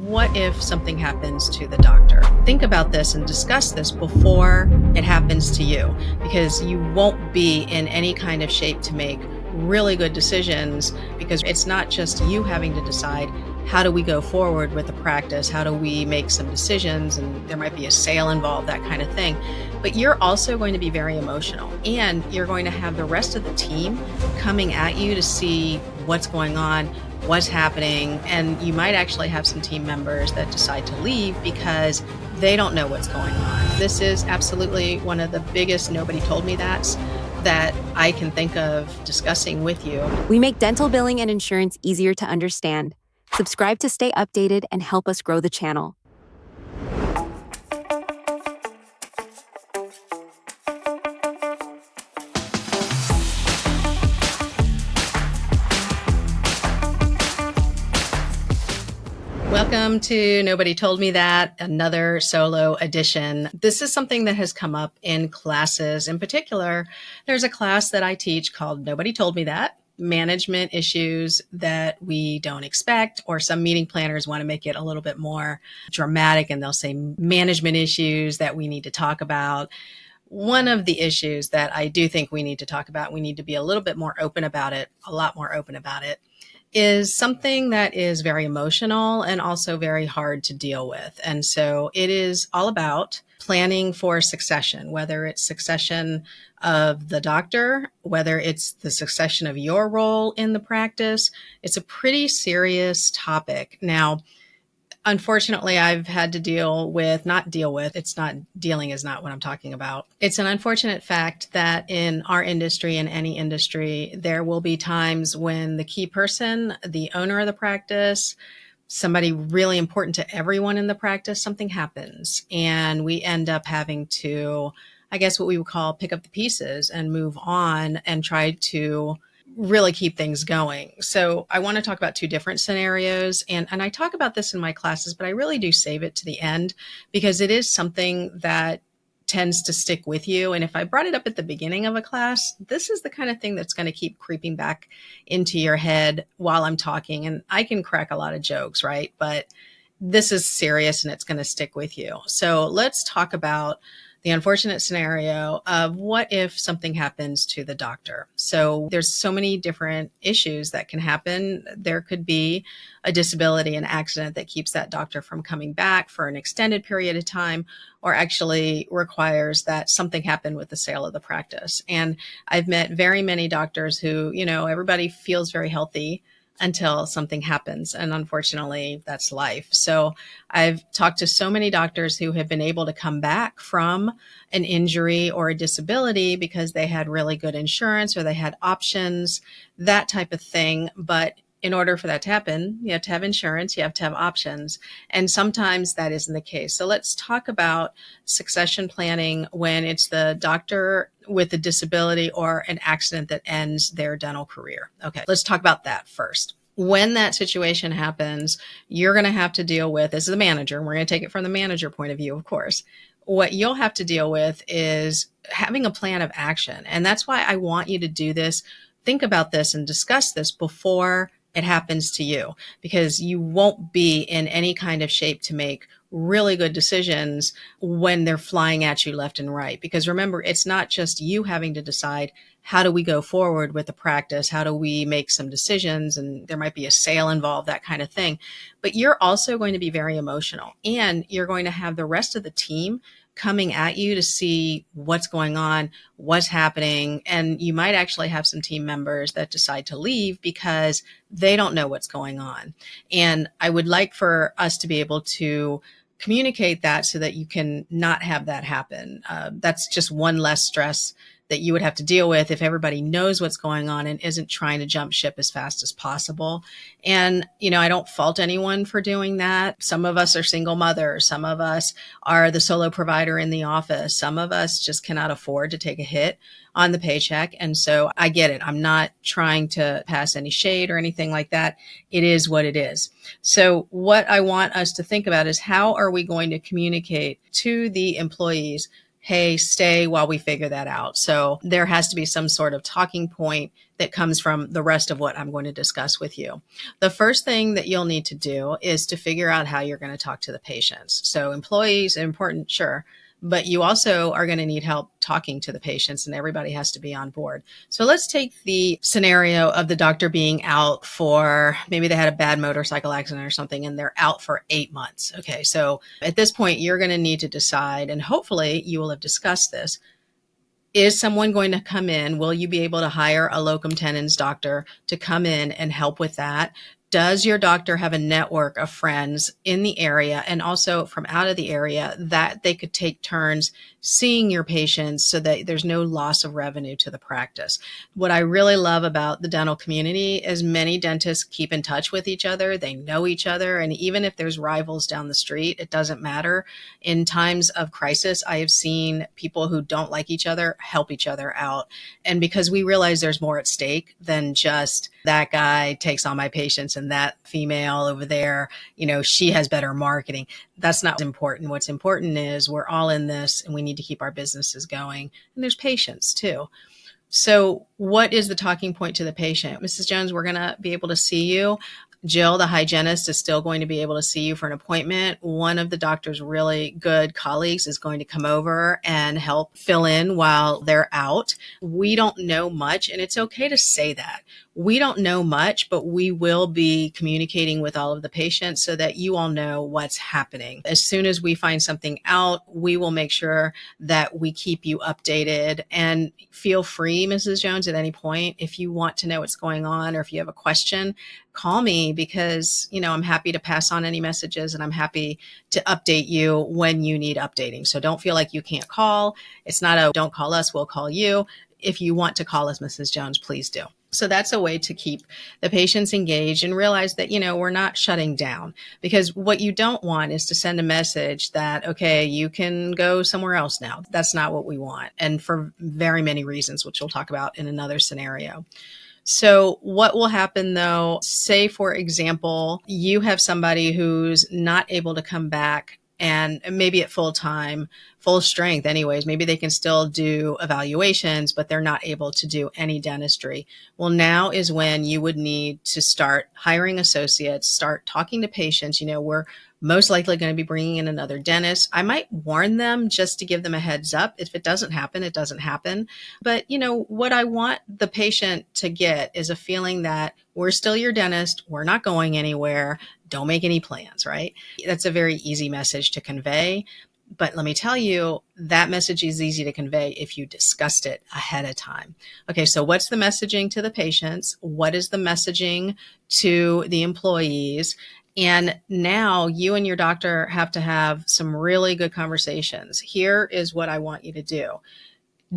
what if something happens to the doctor? Think about this and discuss this before it happens to you, because you won't be in any kind of shape to make really good decisions, because it's not just you having to decide how do we go forward with the practice, how do we make some decisions, and there might be a sale involved, that kind of thing. But you're also going to be very emotional, and you're going to have the rest of the team coming at you to see what's going on, what's happening, and you might actually have some team members that decide to leave because they don't know what's going on. This is absolutely one of the biggest nobody told me that I can think of discussing with you. We make dental billing and insurance easier to understand. Subscribe to stay updated and help us grow the channel. Welcome to Nobody Told Me That, another solo edition. This is something that has come up in classes. In particular, there's a class that I teach called Nobody Told Me That, management issues that we don't expect, or some meeting planners want to make it a little bit more dramatic and they'll say management issues that we need to talk about. One of the issues that I do think we need to talk about, we need to be a little bit more open about it, a lot more open about it, is something that is very emotional and also very hard to deal with. And so it is all about planning for succession, whether it's succession of the doctor, whether it's the succession of your role in the practice. It's a pretty serious topic. Now, unfortunately, I've had to dealing is not what I'm talking about. It's an unfortunate fact that in our industry, in any industry, there will be times when the key person, the owner of the practice, somebody really important to everyone in the practice, something happens. And we end up having to, I guess what we would call pick up the pieces and move on and try to really keep things going. So I want to talk about two different scenarios. And I talk about this in my classes, but I really do save it to the end because it is something that tends to stick with you. And if I brought it up at the beginning of a class, this is the kind of thing that's going to keep creeping back into your head while I'm talking. And I can crack a lot of jokes, right? But this is serious and it's going to stick with you. So let's talk about the unfortunate scenario of what if something happens to the doctor. So there's so many different issues that can happen. There could be a disability, an accident that keeps that doctor from coming back for an extended period of time, or actually requires that something happen with the sale of the practice. And I've met very many doctors who, everybody feels very healthy until something happens. And unfortunately, that's life. So I've talked to so many doctors who have been able to come back from an injury or a disability because they had really good insurance or they had options, that type of thing. But in order for that to happen, you have to have insurance, you have to have options. And sometimes that isn't the case. So let's talk about succession planning when it's the doctor with a disability or an accident that ends their dental career. Okay, let's talk about that first. When that situation happens, you're going to have to deal with, as the manager, and we're going to take it from the manager point of view, of course, what you'll have to deal with is having a plan of action. And that's why I want you to do this. Think about this and discuss this before it happens to you, because you won't be in any kind of shape to make really good decisions when they're flying at you left and right. Because remember, it's not just you having to decide how do we go forward with the practice, how do we make some decisions, and there might be a sale involved, that kind of thing. But you're also going to be very emotional, and you're going to have the rest of the team coming at you to see what's going on, what's happening. And you might actually have some team members that decide to leave because they don't know what's going on. And I would like for us to be able to communicate that so that you can not have that happen. That's just one less stress that you would have to deal with if everybody knows what's going on and isn't trying to jump ship as fast as possible. And, I don't fault anyone for doing that. Some of us are single mothers. Some of us are the solo provider in the office. Some of us just cannot afford to take a hit on the paycheck. And so I get it. I'm not trying to pass any shade or anything like that. It is what it is. So what I want us to think about is how are we going to communicate to the employees, hey, stay while we figure that out. So there has to be some sort of talking point that comes from the rest of what I'm going to discuss with you. The first thing that you'll need to do is to figure out how you're going to talk to the patients. So employees are important, sure, but you also are going to need help talking to the patients, and everybody has to be on board. So let's take the scenario of the doctor being out for, maybe they had a bad motorcycle accident or something and they're out for 8 months. Okay, so at this point, you're going to need to decide, and hopefully you will have discussed this. Is someone going to come in? Will you be able to hire a locum tenens doctor to come in and help with that? Does your doctor have a network of friends in the area and also from out of the area that they could take turns seeing your patients so that there's no loss of revenue to the practice? What I really love about the dental community is many dentists keep in touch with each other. They know each other. And even if there's rivals down the street, it doesn't matter. In times of crisis, I have seen people who don't like each other help each other out. And because we realize there's more at stake than just that guy takes on my patients and that female over there, she has better marketing. That's not important. What's important is we're all in this and we need to keep our businesses going. And there's patients too. So what is the talking point to the patient? Mrs. Jones, we're going to be able to see you. Jill, the hygienist, is still going to be able to see you for an appointment. One of the doctor's really good colleagues is going to come over and help fill in while they're out. We don't know much, and it's okay to say that. We don't know much, but we will be communicating with all of the patients so that you all know what's happening. As soon as we find something out, we will make sure that we keep you updated. And feel free, Mrs. Jones, at any point, if you want to know what's going on or if you have a question, call me because, I'm happy to pass on any messages and I'm happy to update you when you need updating. So don't feel like you can't call. It's not a don't call us, we'll call you. If you want to call us, Mrs. Jones, please do. So that's a way to keep the patients engaged and realize that, we're not shutting down, because what you don't want is to send a message that, okay, you can go somewhere else now. That's not what we want. And for very many reasons, which we'll talk about in another scenario. So what will happen though, say for example, you have somebody who's not able to come back and maybe at full time, full strength anyways, maybe they can still do evaluations, but they're not able to do any dentistry. Well, now is when you would need to start hiring associates, start talking to patients. We're most likely going to be bringing in another dentist. I might warn them just to give them a heads up. If it doesn't happen, it doesn't happen. But, what I want the patient to get is a feeling that we're still your dentist. We're not going anywhere. Don't make any plans, right? That's a very easy message to convey. But let me tell you, that message is easy to convey if you discussed it ahead of time. Okay, so what's the messaging to the patients? What is the messaging to the employees? And now you and your doctor have to have some really good conversations. Here is what I want you to do.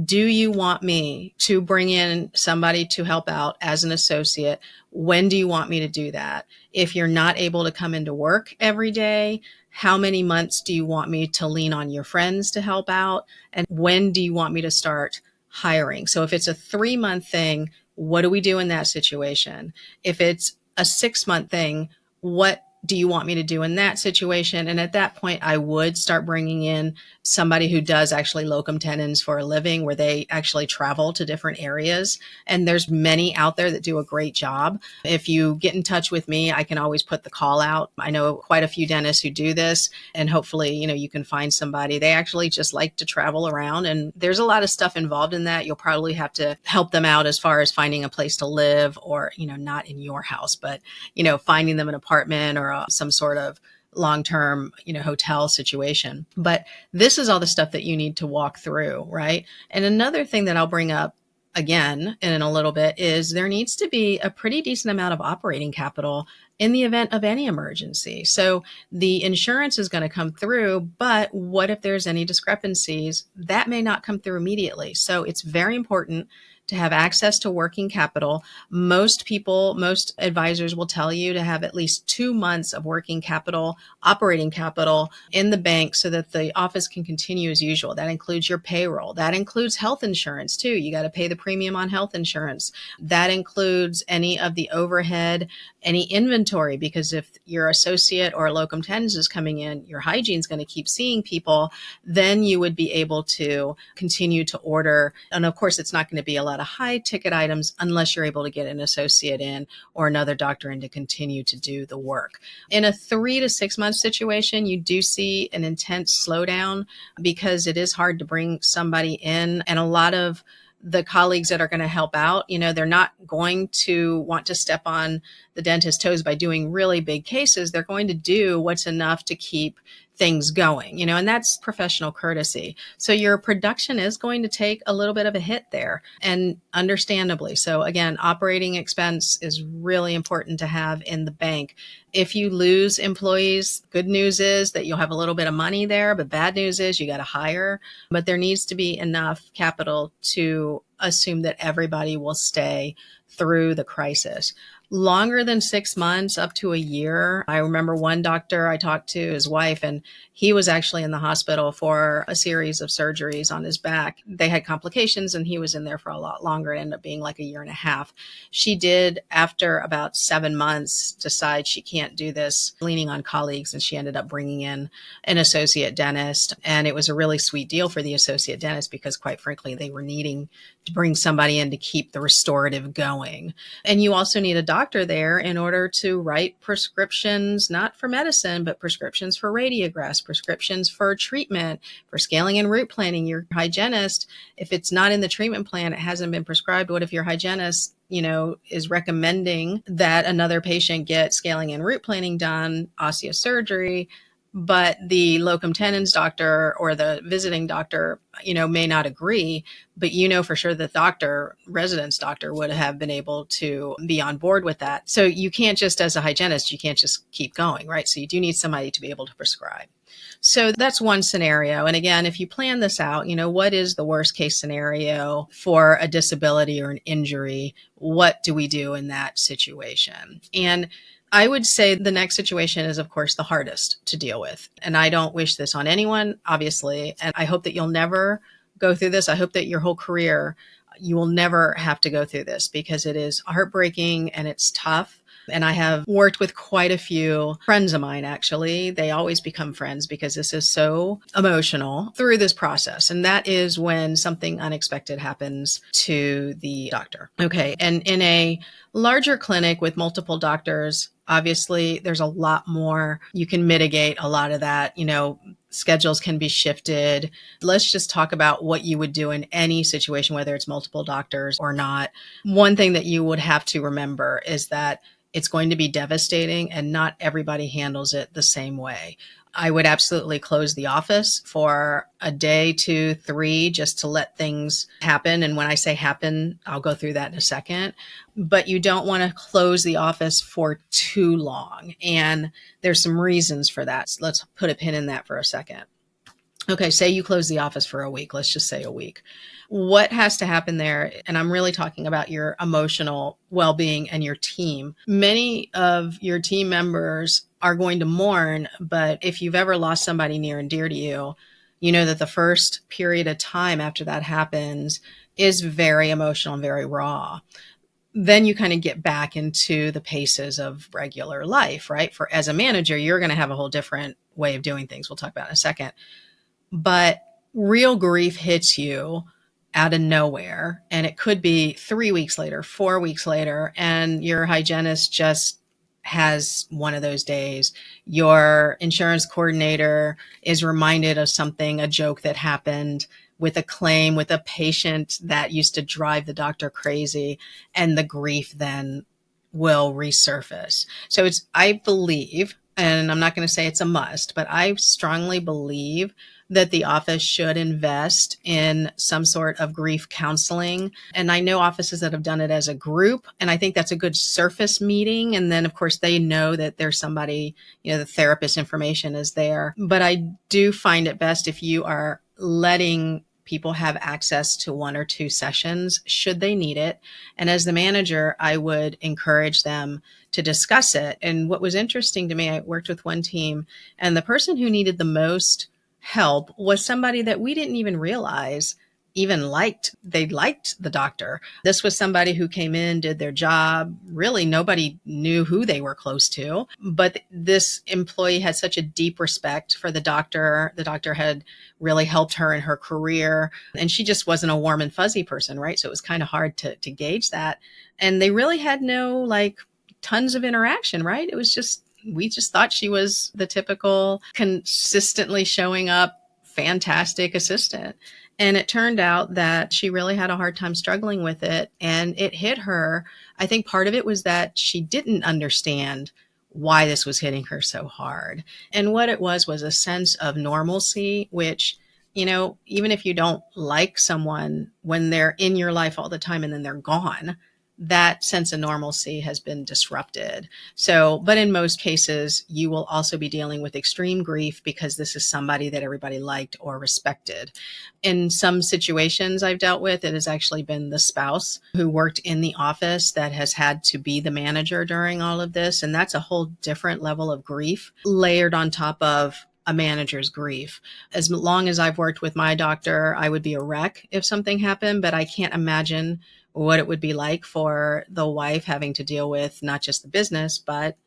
Do you want me to bring in somebody to help out as an associate? When do you want me to do that? If you're not able to come into work every day, how many months do you want me to lean on your friends to help out? And when do you want me to start hiring? So if it's a 3-month thing, what do we do in that situation? If it's a 6-month thing, what do you want me to do in that situation? And at that point, I would start bringing in somebody who does actually locum tenens for a living, where they actually travel to different areas. And there's many out there that do a great job. If you get in touch with me, I can always put the call out. I know quite a few dentists who do this, and hopefully, you can find somebody. They actually just like to travel around, and there's a lot of stuff involved in that. You'll probably have to help them out as far as finding a place to live, or, not in your house, but, finding them an apartment or some sort of long-term, hotel situation. But this is all the stuff that you need to walk through, right? And another thing that I'll bring up again in a little bit is there needs to be a pretty decent amount of operating capital in the event of any emergency. So the insurance is going to come through, but what if there's any discrepancies? That may not come through immediately. So it's very important to have access to working capital. Most people, most advisors will tell you to have at least 2 months of working capital, operating capital in the bank so that the office can continue as usual. That includes your payroll. That includes health insurance too. You got to pay the premium on health insurance. That includes any of the overhead, any inventory, because if your associate or locum tenens is coming in, your hygiene is going to keep seeing people, then you would be able to continue to order. And of course, it's not going to be a lot of high ticket items unless you're able to get an associate in or another doctor in to continue to do the work. In a 3 to 6 month situation, you do see an intense slowdown because it is hard to bring somebody in, and a lot of the colleagues that are going to help out, they're not going to want to step on the dentist's toes by doing really big cases. They're going to do what's enough to keep things going, and that's professional courtesy. So your production is going to take a little bit of a hit there, and understandably. So again, operating expense is really important to have in the bank. If you lose employees, good news is that you'll have a little bit of money there, but bad news is you got to hire. But there needs to be enough capital to assume that everybody will stay through the crisis. Longer than 6 months, up to a year. I remember one doctor I talked to, his wife, and he was actually in the hospital for a series of surgeries on his back. They had complications and he was in there for a lot longer. It ended up being like a year and a half. She did, after about 7 months, decide she can't do this, leaning on colleagues, and she ended up bringing in an associate dentist. And it was a really sweet deal for the associate dentist because, quite frankly, they were needing to bring somebody in to keep the restorative going. And you also need a doctor there in order to write prescriptions, not for medicine, but prescriptions for radiographs, prescriptions for treatment, for scaling and root planning. Your hygienist, if it's not in the treatment plan, it hasn't been prescribed. What if your hygienist is recommending that another patient get scaling and root planning done, osteosurgery, but the locum tenens doctor or the visiting doctor, may not agree, but for sure the doctor, residence doctor, would have been able to be on board with that. So you can't just, as a hygienist, you can't just keep going, right? So you do need somebody to be able to prescribe. So that's one scenario. And again, if you plan this out, what is the worst case scenario for a disability or an injury? What do we do in that situation? And I would say the next situation is, of course, the hardest to deal with. And I don't wish this on anyone, obviously. And I hope that you'll never go through this. I hope that your whole career, you will never have to go through this, because it is heartbreaking and it's tough. And I have worked with quite a few friends of mine, actually. They always become friends because this is so emotional through this process. And that is when something unexpected happens to the doctor. Okay. And in a larger clinic with multiple doctors, obviously there's a lot more. You can mitigate a lot of that. Schedules can be shifted. Let's just talk about what you would do in any situation, whether it's multiple doctors or not. One thing that you would have to remember is that it's going to be devastating and not everybody handles it the same way. I would absolutely close the office for a day, 2, 3, just to let things happen. And when I say happen, I'll go through that in a second. But you don't want to close the office for too long. And there's some reasons for that. So let's put a pin in that for a second. Okay, say you close the office for a week. Let's just say a week. What has to happen there? And I'm really talking about your emotional well-being and your team. Many of your team members are going to mourn, but if you've ever lost somebody near and dear to you, you know that the first period of time after that happens is very emotional and very raw. Then you kind of get back into the paces of regular life, right? For as a manager, you're going to have a whole different way of doing things. We'll talk about in a second. But real grief hits you out of nowhere. And it could be 3 weeks later, 4 weeks later, and your hygienist just has one of those days. Your insurance coordinator is reminded of something, a joke that happened with a claim with a patient that used to drive the doctor crazy, and the grief then will resurface. So I believe, and I'm not going to say it's a must, but I strongly believe that the office should invest in some sort of grief counseling. And I know offices that have done it as a group, and I think that's a good surface meeting. And then, of course, they know that there's somebody, the therapist information is there. But I do find it best if you are letting people have access to 1 or 2 sessions should they need it. And as the manager, I would encourage them to discuss it. And what was interesting to me, I worked with one team, and the person who needed the most help was somebody that we didn't even realize even liked the doctor. This was somebody who came in, did their job. Really, nobody knew who they were close to. But this employee had such a deep respect for the doctor. The doctor had really helped her in her career. And she just wasn't a warm and fuzzy person, right? So it was kind of hard to gauge that. And they really had no tons of interaction, right? It was just, we just thought she was the typical consistently showing up, fantastic assistant. And it turned out that she really had a hard time struggling with it. And it hit her. I think part of it was that she didn't understand why this was hitting her so hard. And what it was a sense of normalcy, which, even if you don't like someone when they're in your life all the time and then they're gone, that sense of normalcy has been disrupted. So, but in most cases, you will also be dealing with extreme grief because this is somebody that everybody liked or respected. In some situations I've dealt with, it has actually been the spouse who worked in the office that has had to be the manager during all of this. And that's a whole different level of grief layered on top of a manager's grief. As long as I've worked with my doctor, I would be a wreck if something happened, but I can't imagine what it would be like for the wife having to deal with not just the business, but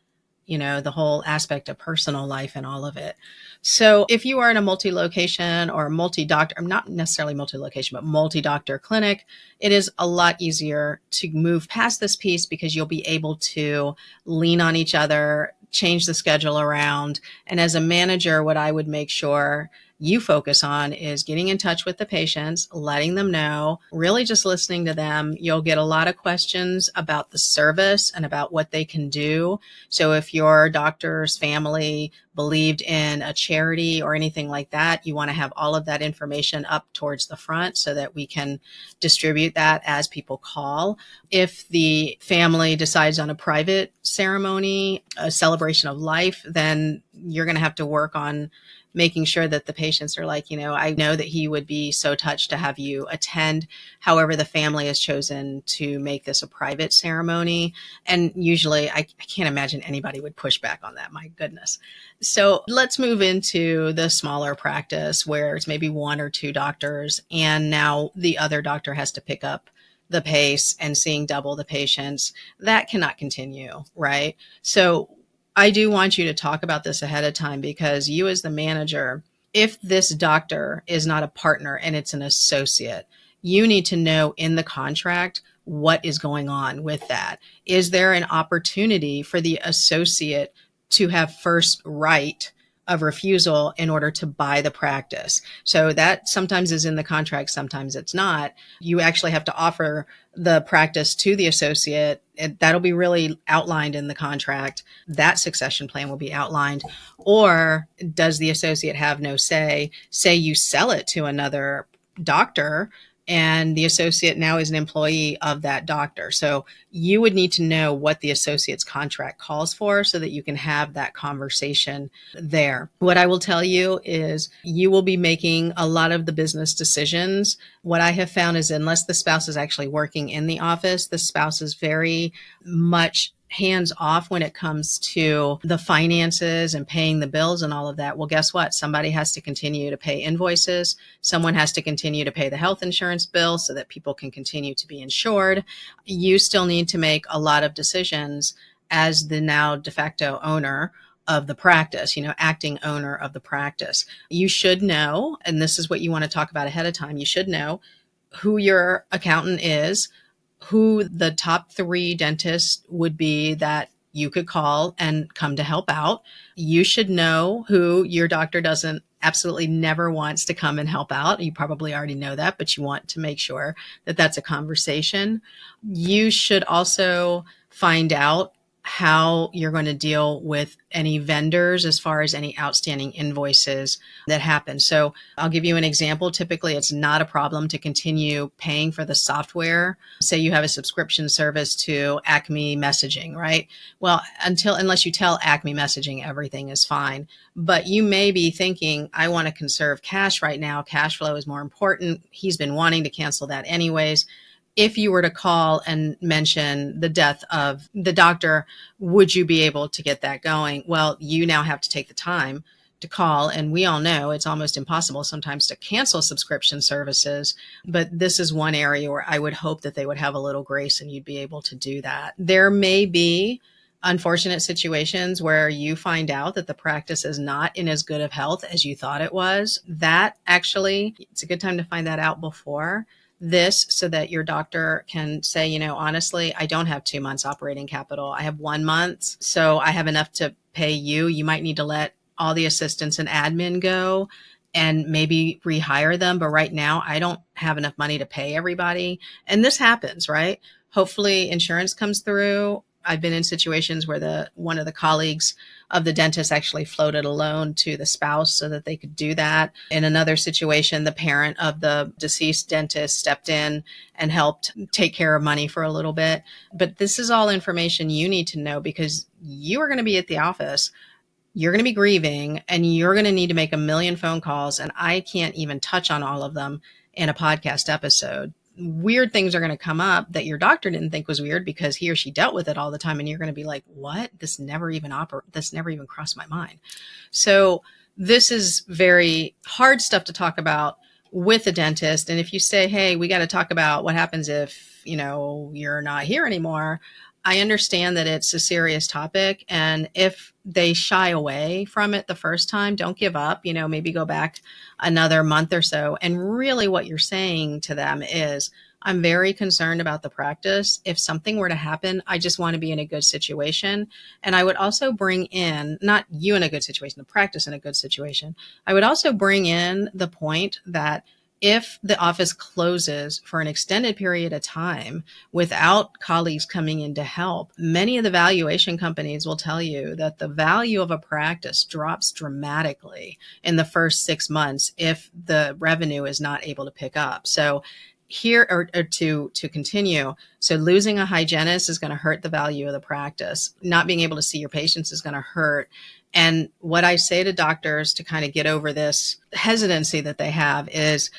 the whole aspect of personal life and all of it. So if you are in a multi-location or multi-doctor, not necessarily multi-location, but multi-doctor clinic, it is a lot easier to move past this piece because you'll be able to lean on each other, change the schedule around. And as a manager, what I would make sure you focus on is getting in touch with the patients, letting them know, really just listening to them. You'll get a lot of questions about the service and about what they can do. So if your doctor's family believed in a charity or anything like that, you want to have all of that information up towards the front so that we can distribute that as people call. If the family decides on a private ceremony, a celebration of life, then you're going to have to work on making sure that the patients are like, I know that he would be so touched to have you attend. However, the family has chosen to make this a private ceremony. And usually I can't imagine anybody would push back on that. My goodness. So let's move into the smaller practice where it's maybe 1 or 2 doctors. And now the other doctor has to pick up the pace and seeing double the patients. That cannot continue, right? So I do want you to talk about this ahead of time because you as the manager, if this doctor is not a partner and it's an associate, you need to know in the contract what is going on with that. Is there an opportunity for the associate to have first right of refusal in order to buy the practice? So that sometimes is in the contract, sometimes it's not. You actually have to offer the practice to the associate. That'll be really outlined in the contract. That succession plan will be outlined. Or does the associate have no say? Say you sell it to another doctor and the associate now is an employee of that doctor. So you would need to know what the associate's contract calls for so that you can have that conversation there. What I will tell you is you will be making a lot of the business decisions. What I have found is unless the spouse is actually working in the office, the spouse is very much hands off when it comes to the finances and paying the bills and all of that. Well, guess what? Somebody has to continue to pay invoices. Someone has to continue to pay the health insurance bill so that people can continue to be insured. You still need to make a lot of decisions as the now de facto owner of the practice, acting owner of the practice. You should know, and this is what you want to talk about ahead of time. You should know who your accountant is, who the top 3 dentists would be that you could call and come to help out. You should know who your doctor doesn't absolutely never wants to come and help out. You probably already know that, but you want to make sure that that's a conversation. You should also find out how you're going to deal with any vendors as far as any outstanding invoices that happen. So I'll give you an example. Typically, it's not a problem to continue paying for the software. Say you have a subscription service to Acme Messaging, right? Well, unless you tell Acme Messaging, everything is fine. But you may be thinking, I want to conserve cash right now. Cash flow is more important. He's been wanting to cancel that anyways. If you were to call and mention the death of the doctor, would you be able to get that going? Well, you now have to take the time to call. And we all know it's almost impossible sometimes to cancel subscription services. But this is one area where I would hope that they would have a little grace and you'd be able to do that. There may be unfortunate situations where you find out that the practice is not in as good of health as you thought it was. That actually, it's a good time to find that out before this so that your doctor can say, honestly, I don't have 2 months operating capital. I have 1 month. So I have enough to pay you. You might need to let all the assistants and admin go and maybe rehire them. But right now, I don't have enough money to pay everybody. And this happens, right? Hopefully insurance comes through. I've been in situations where one of the colleagues of the dentist actually floated a loan to the spouse so that they could do that. In another situation, the parent of the deceased dentist stepped in and helped take care of money for a little bit. But this is all information you need to know because you are going to be at the office. You're going to be grieving and you're going to need to make a million phone calls. And I can't even touch on all of them in a podcast episode. Weird things are going to come up that your doctor didn't think was weird because he or she dealt with it all the time. And you're going to be like, what? This never even crossed my mind. So this is very hard stuff to talk about with a dentist. And if you say, hey, we got to talk about what happens if, you're not here anymore. I understand that it's a serious topic. And if they shy away from it the first time, don't give up, maybe go back another month or so. And really what you're saying to them is, I'm very concerned about the practice. If something were to happen, I just want to be in a good situation. And I would also bring in, not you in a good situation, the practice in a good situation. I would also bring in the point that if the office closes for an extended period of time without colleagues coming in to help, many of the valuation companies will tell you that the value of a practice drops dramatically in the first 6 months if the revenue is not able to pick up. So here, or to continue, so losing a hygienist is going to hurt the value of the practice. Not being able to see your patients is going to hurt. And what I say to doctors to kind of get over this hesitancy that they have is,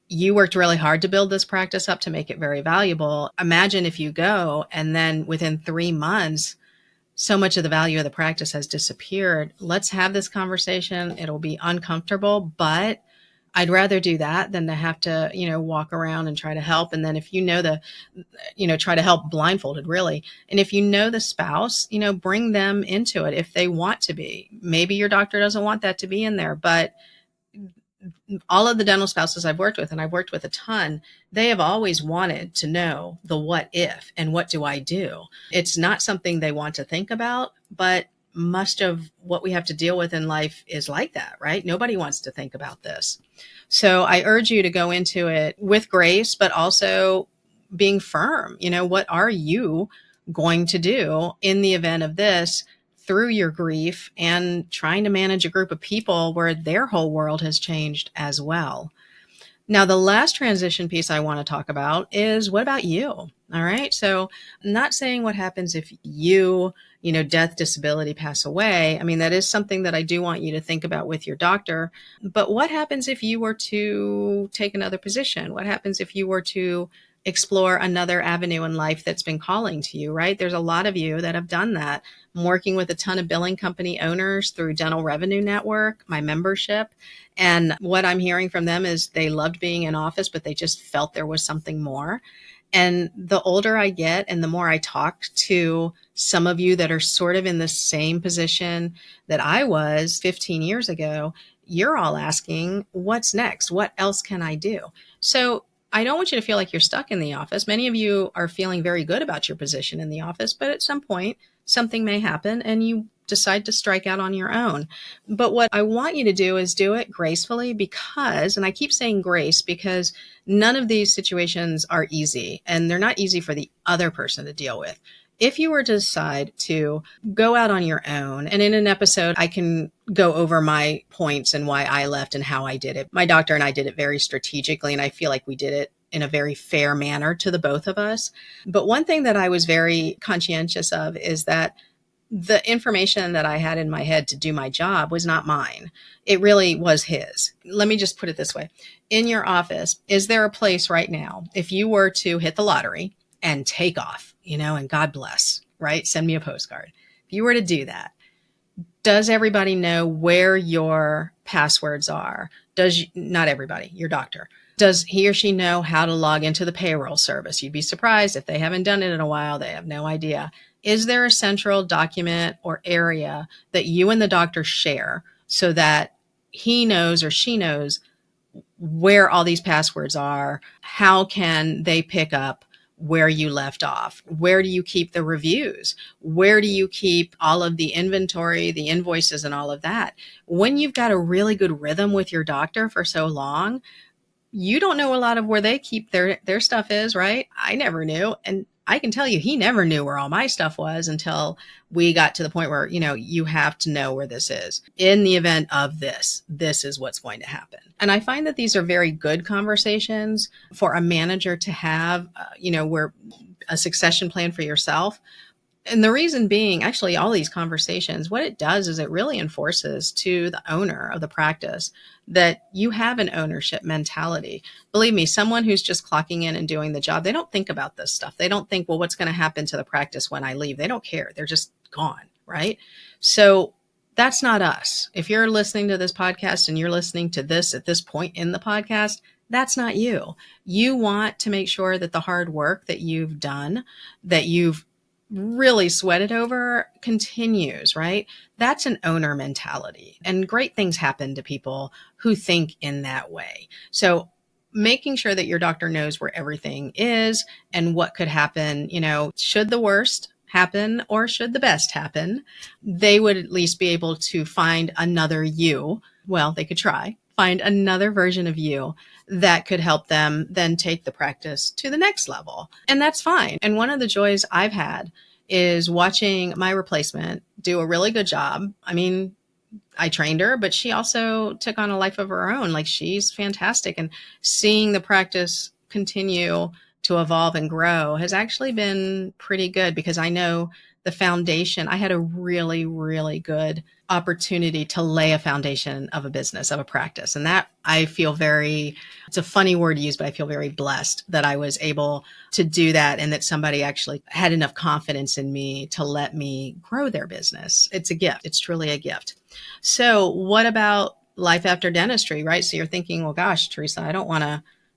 you worked really hard to build this practice up to make it very valuable. Imagine if you go and then within 3 months, so much of the value of the practice has disappeared. Let's have this conversation. It'll be uncomfortable, but I'd rather do that than to have to, walk around and try to help. And then if try to help blindfolded really. And if the spouse, bring them into it if they want to be. Maybe your doctor doesn't want that to be in there, but all of the dental spouses I've worked with, and I've worked with a ton, they have always wanted to know the what if and what do I do. It's not something they want to think about, but much of what we have to deal with in life is like that, right? Nobody wants to think about this. So I urge you to go into it with grace, but also being firm. What are you going to do in the event of this through your grief and trying to manage a group of people where their whole world has changed as well? Now, the last transition piece I want to talk about is, what about you? All right. So not saying what happens if you, death, disability, pass away. I mean, that is something that I do want you to think about with your doctor. But what happens if you were to take another position? What happens if you were to explore another avenue in life that's been calling to you, right? There's a lot of you that have done that. I'm working with a ton of billing company owners through Dental Revenue Network, my membership. And what I'm hearing from them is they loved being in office, but they just felt there was something more. And the older I get and the more I talk to some of you that are sort of in the same position that I was 15 years ago, you're all asking, what's next? What else can I do? So I don't want you to feel like you're stuck in the office. Many of you are feeling very good about your position in the office, but at some point something may happen and you decide to strike out on your own. But what I want you to do is do it gracefully because, and I keep saying grace because none of these situations are easy and they're not easy for the other person to deal with. If you were to decide to go out on your own, and in an episode, I can go over my points and why I left and how I did it. My doctor and I did it very strategically, and I feel like we did it in a very fair manner to the both of us. But one thing that I was very conscientious of is that the information that I had in my head to do my job was not mine. It really was his. Let me just put it this way. In your office, is there a place right now, if you were to hit the lottery and take off, and God bless, right? Send me a postcard. If you were to do that, does everybody know where your passwords are? Not everybody, your doctor. Does he or she know how to log into the payroll service? You'd be surprised if they haven't done it in a while. They have no idea. Is there a central document or area that you and the doctor share so that he knows or she knows where all these passwords are? How can they pick up where you left off? Where do you keep the reviews? Where do you keep all of the inventory, the invoices, and all of that? When you've got a really good rhythm with your doctor for so long, you don't know a lot of where they keep their stuff is, right? I never knew. And I can tell you, he never knew where all my stuff was until we got to the point where, you have to know where this is. In the event of this is what's going to happen. And I find that these are very good conversations for a manager to have, where a succession plan for yourself. And the reason being, actually, all these conversations, what it does is it really enforces to the owner of the practice that you have an ownership mentality. Believe me, someone who's just clocking in and doing the job, they don't think about this stuff. They don't think, well, what's going to happen to the practice when I leave? They don't care. They're just gone, right? So that's not us. If you're listening to this podcast and you're listening to this at this point in the podcast, that's not you. You want to make sure that the hard work that you've done, that you've really sweated over, continues, right? That's an owner mentality. And great things happen to people who think in that way. So making sure that your doctor knows where everything is and what could happen, should the worst happen or should the best happen, they would at least be able to find another you. Well, they could try, find another version of you that could help them then take the practice to the next level. And that's fine. And one of the joys I've had is watching my replacement do a really good job. I mean, I trained her, but she also took on a life of her own. Like, she's fantastic. And seeing the practice continue to evolve and grow has actually been pretty good, because I know the foundation, I had a really, really good opportunity to lay a foundation of a business, of a practice. And that I feel it's a funny word to use, but I feel very blessed that I was able to do that, and that somebody actually had enough confidence in me to let me grow their business. It's a gift. It's truly a gift. So what about life after dentistry, right? So you're thinking, well, gosh, Teresa, I don't want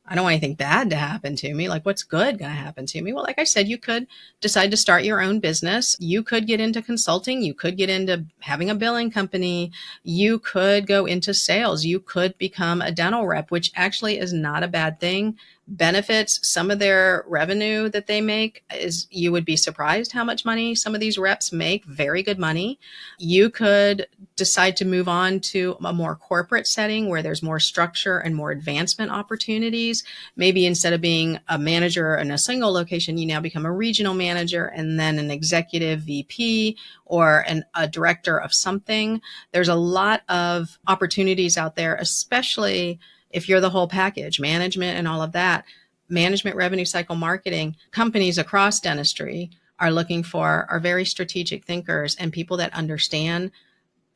anything bad to happen to me. Like, what's good going to happen to me? Well, like I said, you could decide to start your own business. You could get into consulting. You could get into having a billing company. You could go into sales. You could become a dental rep, which actually is not a bad thing. Benefits, some of their revenue that they make is, you would be surprised how much money some of these reps make. Very good money. You could decide to move on to a more corporate setting where there's more structure and more advancement opportunities. Maybe instead of being a manager in a single location, you now become a regional manager and then an executive VP or a director of something. There's a lot of opportunities out there, especially if you're the whole package, management and all of that. Management, revenue cycle marketing, companies across dentistry are very strategic thinkers and people that understand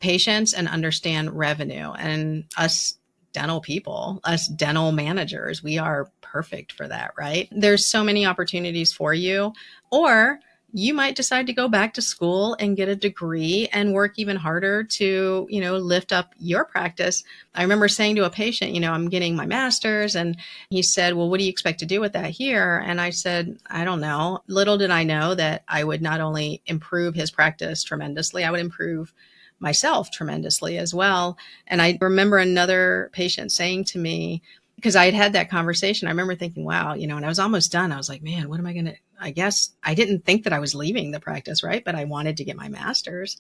patients and understand revenue. And us dental managers, we are perfect for that, right? There's so many opportunities for you. Or you might decide to go back to school and get a degree and work even harder to, lift up your practice. I remember saying to a patient, I'm getting my master's, and he said, well, what do you expect to do with that here? And I said, I don't know. Little did I know that I would not only improve his practice tremendously, I would improve myself tremendously as well. And I remember another patient saying to me, because I had that conversation, I remember thinking, wow, and I was almost done. I was like, man, what am I going to, I guess I didn't think that I was leaving the practice, right? But I wanted to get my master's.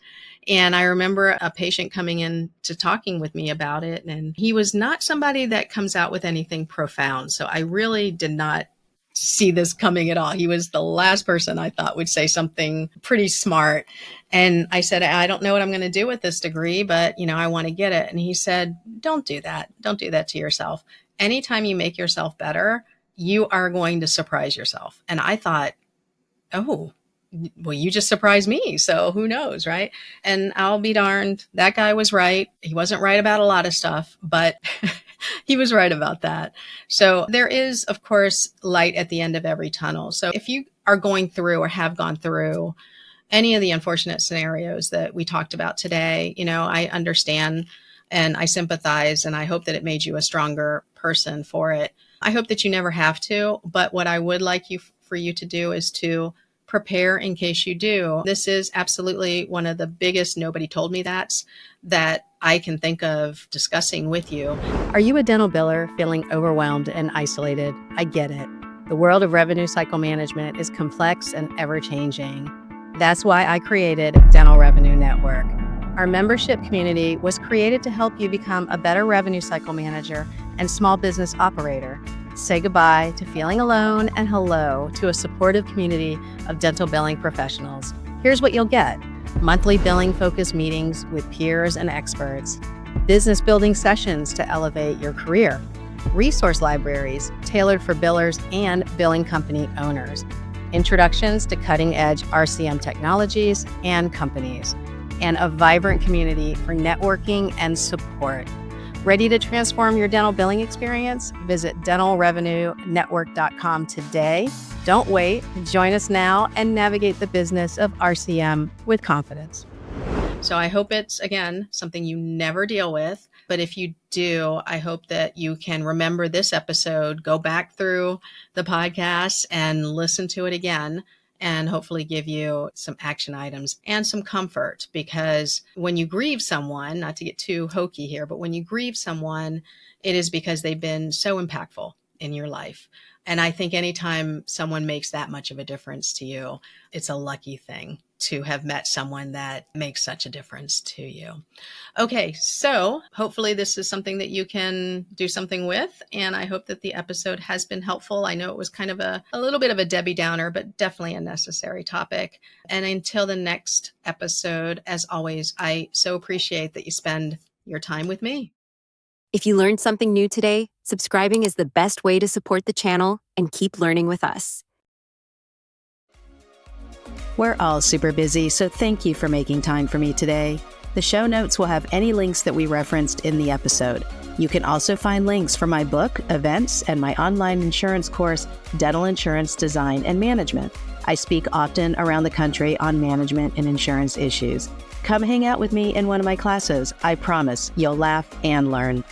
And I remember a patient coming in to talking with me about it. And he was not somebody that comes out with anything profound. So I really did not see this coming at all. He was the last person I thought would say something pretty smart. And I said, I don't know what I'm going to do with this degree, but I want to get it. And he said, don't do that. Don't do that to yourself. Anytime you make yourself better, you are going to surprise yourself. And I thought, oh, well, you just surprised me. So who knows, right? And I'll be darned. That guy was right. He wasn't right about a lot of stuff, but he was right about that. So there is, of course, light at the end of every tunnel. So if you are going through or have gone through any of the unfortunate scenarios that we talked about today, I understand and I sympathize, and I hope that it made you a stronger person for it. I hope that you never have to, but what I would like for you to do is to prepare in case you do. This is absolutely one of the biggest nobody told me that I can think of discussing with you. Are you a dental biller feeling overwhelmed and isolated? I get it. The world of revenue cycle management is complex and ever-changing. That's why I created Dental Revenue Network. Our membership community was created to help you become a better revenue cycle manager and small business operator. Say goodbye to feeling alone and hello to a supportive community of dental billing professionals. Here's what you'll get: monthly billing focused meetings with peers and experts, business building sessions to elevate your career, resource libraries tailored for billers and billing company owners, introductions to cutting-edge RCM technologies and companies, and a vibrant community for networking and support. Ready to transform your dental billing experience? Visit dentalrevenuenetwork.com today. Don't wait. Join us now and navigate the business of RCM with confidence. So I hope it's, again, something you never deal with. But if you do, I hope that you can remember this episode, go back through the podcast and listen to it again, and hopefully give you some action items and some comfort. Because when you grieve someone, not to get too hokey here, but when you grieve someone, it is because they've been so impactful in your life. And I think anytime someone makes that much of a difference to you, it's a lucky thing to have met someone that makes such a difference to you. Okay, so hopefully this is something that you can do something with, and I hope that the episode has been helpful. I know it was kind of a little bit of a Debbie Downer, but definitely a necessary topic. And until the next episode, as always, I so appreciate that you spend your time with me. If you learned something new today, subscribing is the best way to support the channel and keep learning with us. We're all super busy, so thank you for making time for me today. The show notes will have any links that we referenced in the episode. You can also find links for my book, events, and my online insurance course, Dental Insurance Design and Management. I speak often around the country on management and insurance issues. Come hang out with me in one of my classes. I promise you'll laugh and learn.